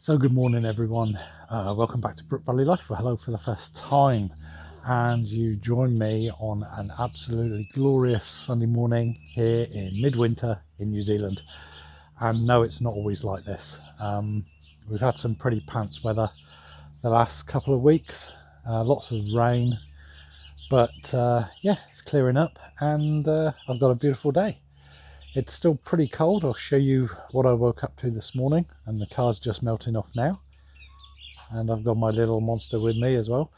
So good morning everyone, welcome back to Brook Valley Life. Well, hello for the first time, and you join me on an absolutely glorious Sunday morning here in midwinter in New Zealand. And no, it's not always like this. We've had some pretty pants weather the last couple of weeks, lots of rain, but yeah, it's clearing up, and I've got a beautiful day. It's still pretty cold. I'll show you what I woke up to this morning, and the car's just melting off now. And I've got my little monster with me as well.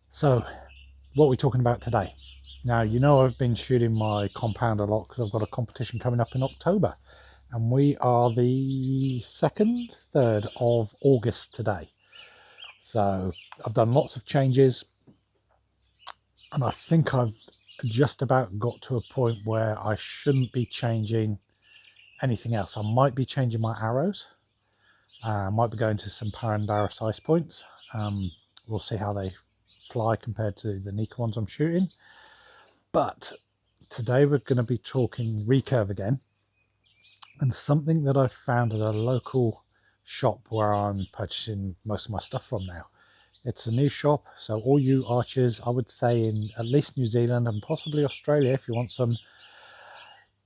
So what are we talking about today? Now, you know, I've been shooting my compound a lot because I've got a competition coming up in October, and we are the 3rd of August today. So I've done lots of changes, and I think I've just about got to a point where I shouldn't be changing anything else. I might be changing my arrows. I might be going to some Parandara size points. We'll see how they fly compared to the NIK'A ones I'm shooting. But today we're going to be talking recurve again, and something that I found at a local shop where I'm purchasing most of my stuff from now. It's a new shop, so all you archers, I would say in at least New Zealand and possibly Australia, if you want some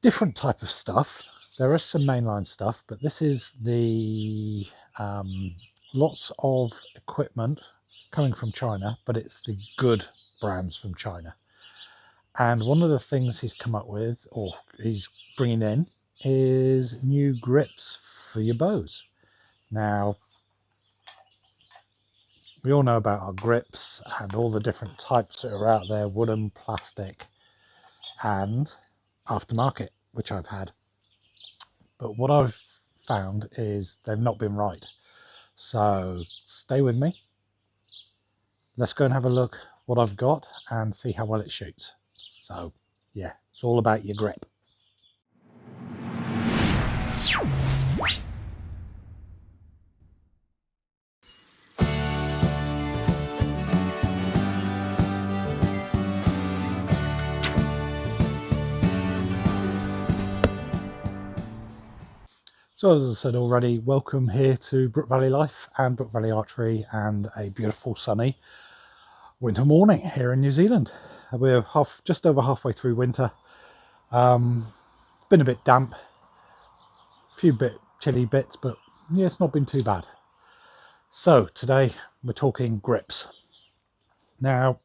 different type of stuff. There is some mainline stuff, but this is the lots of equipment coming from China, but it's the good brands from China. And one of the things he's come up with, or he's bringing in, is new grips for your bows. Now, we all know about our grips and all the different types that are out there: wooden, plastic, and aftermarket, which I've had. But what I've found is they've not been right. So stay with me. Let's go and have a look what I've got and see how well it shoots. So yeah, it's all about your grip. So as I said already, welcome here to Brook Valley Life and Brook Valley Archery, and a beautiful sunny winter morning here in New Zealand. We're just over halfway through winter. Been a bit damp, a few bit chilly bits, but yeah, it's not been too bad. So today we're talking grips. Now,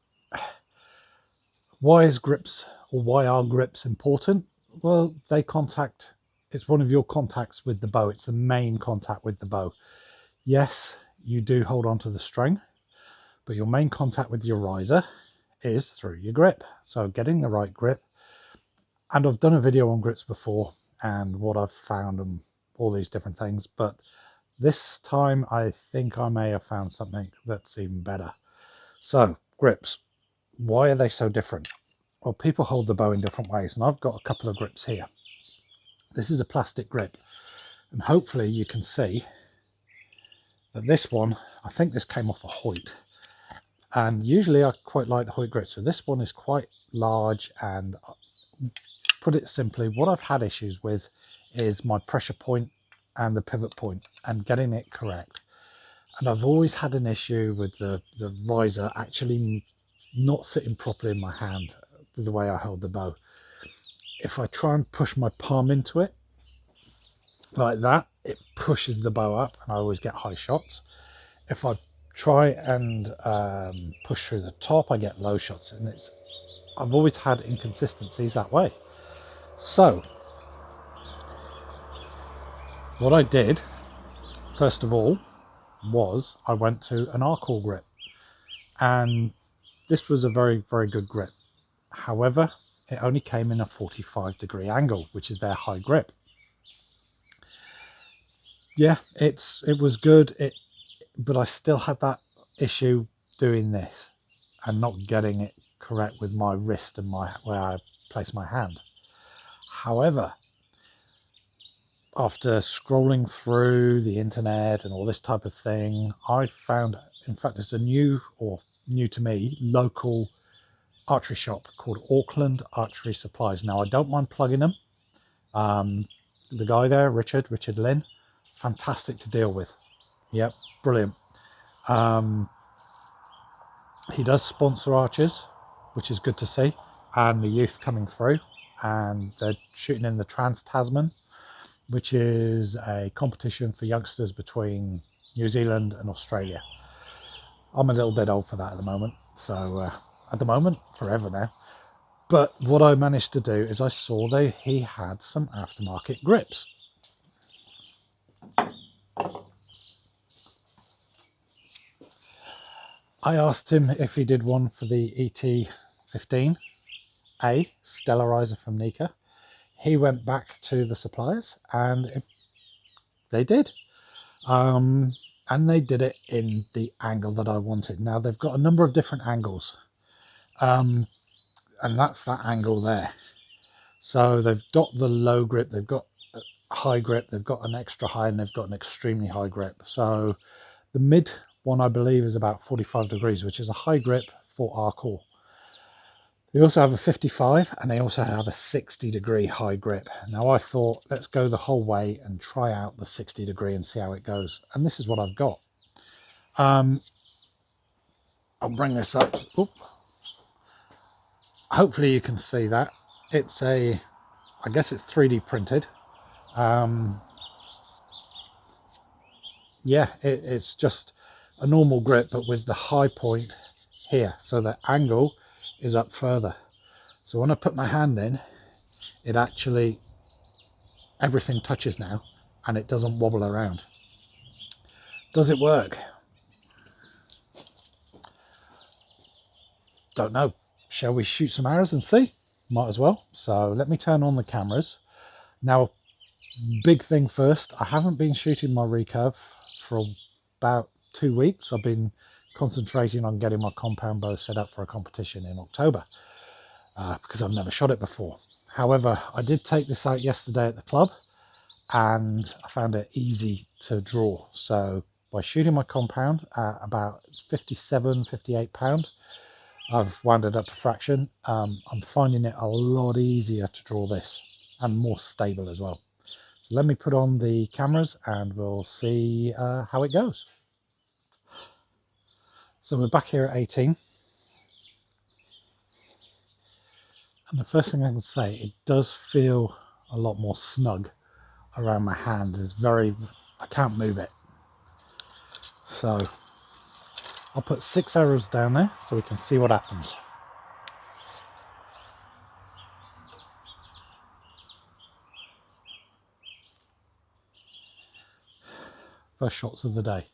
why are grips important? Well, it's one of your contacts with the bow. It's the main contact with the bow. Yes, you do hold on to the string, but your main contact with your riser is through your grip. So getting the right grip, and I've done a video on grips before and what I've found and all these different things, but this time I think I may have found something that's even better. So grips, why are they so different? Well, people hold the bow in different ways, and I've got a couple of grips here. This is a plastic grip, and hopefully you can see that this one, I think this came off a Hoyt, and usually I quite like the Hoyt grip. So this one is quite large, and put it simply, what I've had issues with is my pressure point and the pivot point and getting it correct. And I've always had an issue with the riser actually not sitting properly in my hand with the way I hold the bow. If I try and push my palm into it like that, it pushes the bow up and I always get high shots. If I try and push through the top, I get low shots, and I've always had inconsistencies that way. So what I did first of all was I went to an Archery grip, and this was a very, very good grip. However, it only came in a 45-degree angle, which is their high grip. Yeah, it was good, but I still had that issue doing this and not getting it correct with my wrist and where I place my hand. However, after scrolling through the internet and all this type of thing, I found, in fact, it's a new to me, local archery shop called Auckland Archery Supplies. Now, I don't mind plugging them. The guy there, Richard Lynn, fantastic to deal with. Yep, brilliant. He does sponsor archers, which is good to see, and the youth coming through, and they're shooting in the Trans-Tasman, which is a competition for youngsters between New Zealand and Australia. I'm a little bit old for that at the moment, so at the moment, forever now. But what I managed to do is I saw that he had some aftermarket grips. I asked him if he did one for the ET15A Stellarizer from NIK'A. He went back to the suppliers and they did. And they did it in the angle that I wanted. Now they've got a number of different angles. And that's that angle there. So they've got the low grip, they've got a high grip, they've got an extra high, and they've got an extremely high grip. So the mid one, I believe, is about 45 degrees, which is a high grip for our core. They also have a 55 and they also have a 60-degree high grip. Now I thought, let's go the whole way and try out the 60-degree and see how it goes. And this is what I've got. I'll bring this up. Oop. Hopefully you can see that. It's I guess it's 3D printed. Yeah, it's just a normal grip, but with the high point here. So the angle is up further. So when I put my hand in, it actually, everything touches now and it doesn't wobble around. Does it work? Don't know. Shall we shoot some arrows and see? Might as well. So let me turn on the cameras. Now, big thing first, I haven't been shooting my recurve for about 2 weeks. I've been concentrating on getting my compound bow set up for a competition in October because I've never shot it before. However, I did take this out yesterday at the club and I found it easy to draw. So by shooting my compound at about 57, 58 pound, I've wound it up a fraction. I'm finding it a lot easier to draw this and more stable as well. So let me put on the cameras and we'll see how it goes. So we're back here at 18. And the first thing I can say, it does feel a lot more snug around my hand. It's very, I can't move it. So I'll put 6 arrows down there so we can see what happens. First shots of the day.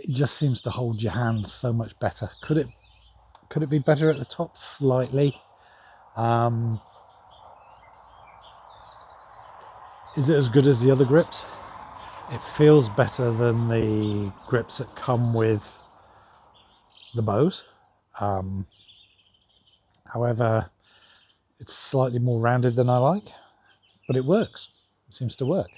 It just seems to hold your hand so much better. Could it be better at the top? Slightly. Is it as good as the other grips? It feels better than the grips that come with the bows. However, it's slightly more rounded than I like, but it works. It seems to work.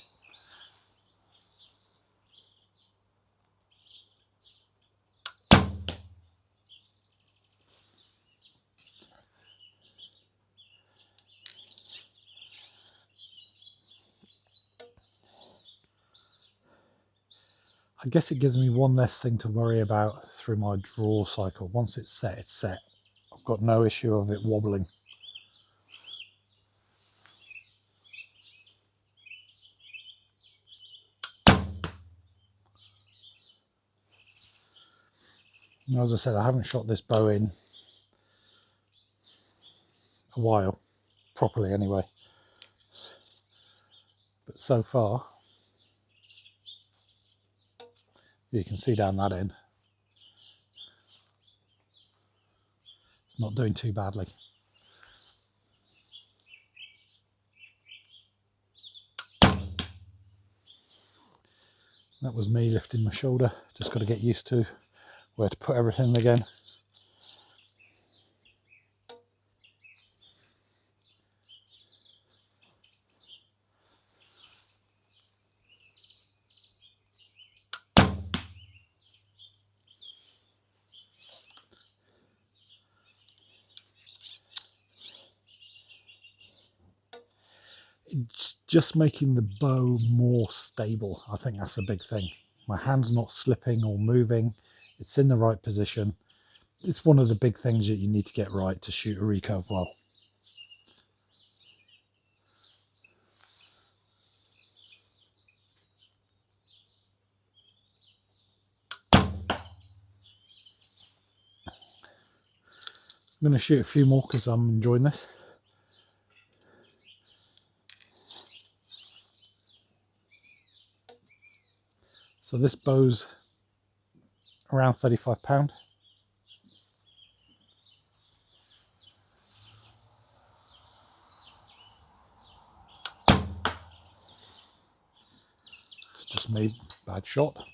I guess it gives me one less thing to worry about through my draw cycle. Once it's set, it's set. I've got no issue of it wobbling. Now, as I said, I haven't shot this bow in a while, properly anyway. But so far, you can see down that end, it's not doing too badly. That was me lifting my shoulder. Just got to get used to where to put everything again. It's just making the bow more stable. I think that's a big thing. My hand's not slipping or moving. It's in the right position. It's one of the big things that you need to get right to shoot a recurve well. I'm going to shoot a few more because I'm enjoying this. So this bow's around £35. Just made a bad shot.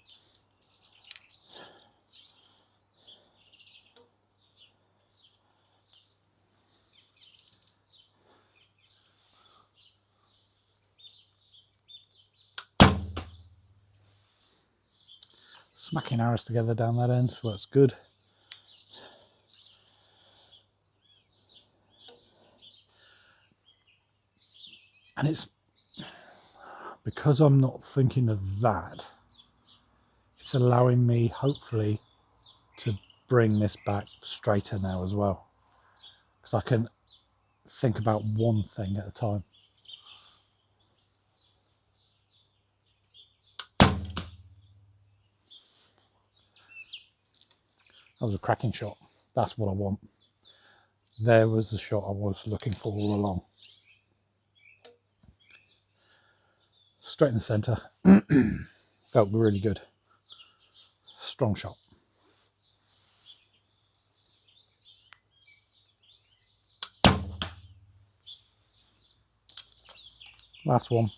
Smacking arrows together down that end, so that's good. And it's because I'm not thinking of that, it's allowing me hopefully to bring this back straighter now as well, because I can think about one thing at a time. That was a cracking shot. That's what I want. There was the shot I was looking for all along. Straight in the centre. Felt really good. Strong shot. Last one.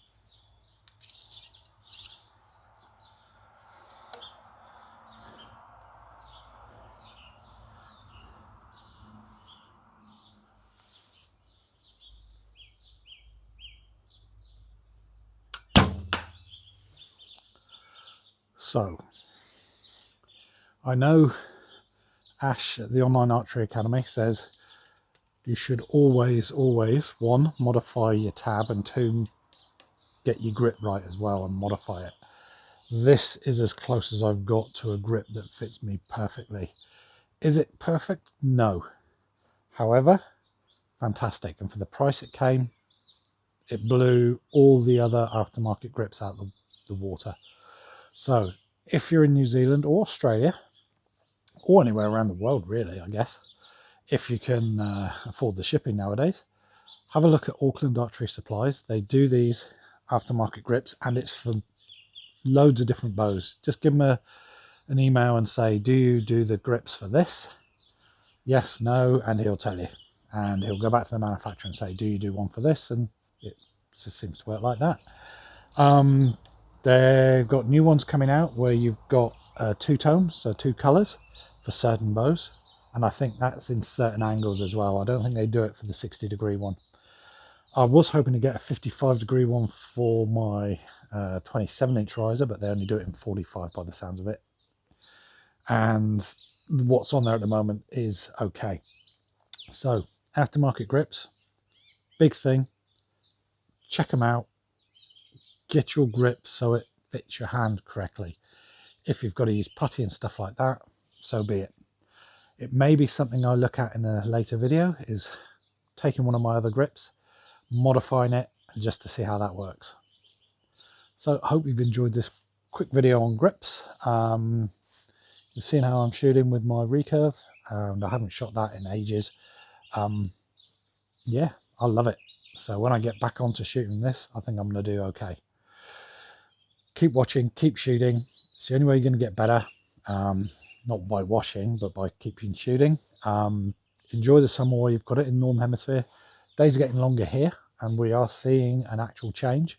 So, I know Ash at the Online Archery Academy says you should always, one, modify your tab, and two, get your grip right as well and modify it. This is as close as I've got to a grip that fits me perfectly. Is it perfect? No. However, fantastic. And for the price it came, it blew all the other aftermarket grips out of the water. So if you're in New Zealand or Australia, or anywhere around the world really, I guess, if you can afford the shipping nowadays, have a look at Auckland Archery Supplies. They do these aftermarket grips, and it's for loads of different bows. Just give them an email and say, do you do the grips for this? Yes, no, and he'll tell you. And he'll go back to the manufacturer and say, do you do one for this? And it just seems to work like that. They've got new ones coming out where you've got two-tone, so two colours for certain bows. And I think that's in certain angles as well. I don't think they do it for the 60-degree one. I was hoping to get a 55-degree one for my 27-inch riser, but they only do it in 45 by the sounds of it. And what's on there at the moment is okay. So aftermarket grips, big thing. Check them out. Get your grip so it fits your hand correctly. If you've got to use putty and stuff like that, so be it. It may be something I look at in a later video, is taking one of my other grips, modifying it, just to see how that works. So I hope you've enjoyed this quick video on grips. You've seen how I'm shooting with my recurve, and I haven't shot that in ages. Yeah, I love it. So when I get back onto shooting this, I think I'm going to do okay. Keep watching, keep shooting. It's the only way you're going to get better. Not by washing, but by keeping shooting. Enjoy the summer while you've got it in the Northern Hemisphere. Days are getting longer here, and we are seeing an actual change.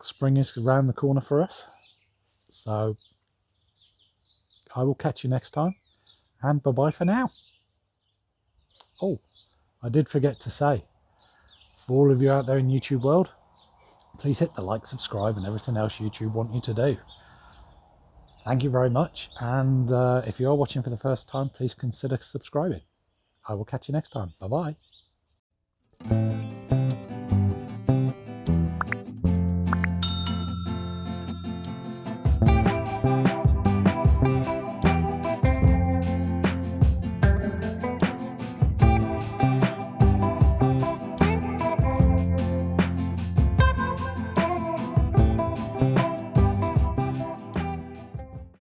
Spring is around the corner for us. So I will catch you next time, and bye-bye for now. Oh, I did forget to say, for all of you out there in YouTube world, please hit the like, subscribe, and everything else YouTube want you to do. Thank you very much, and if you are watching for the first time, please consider subscribing. I will catch you next time. Bye-bye.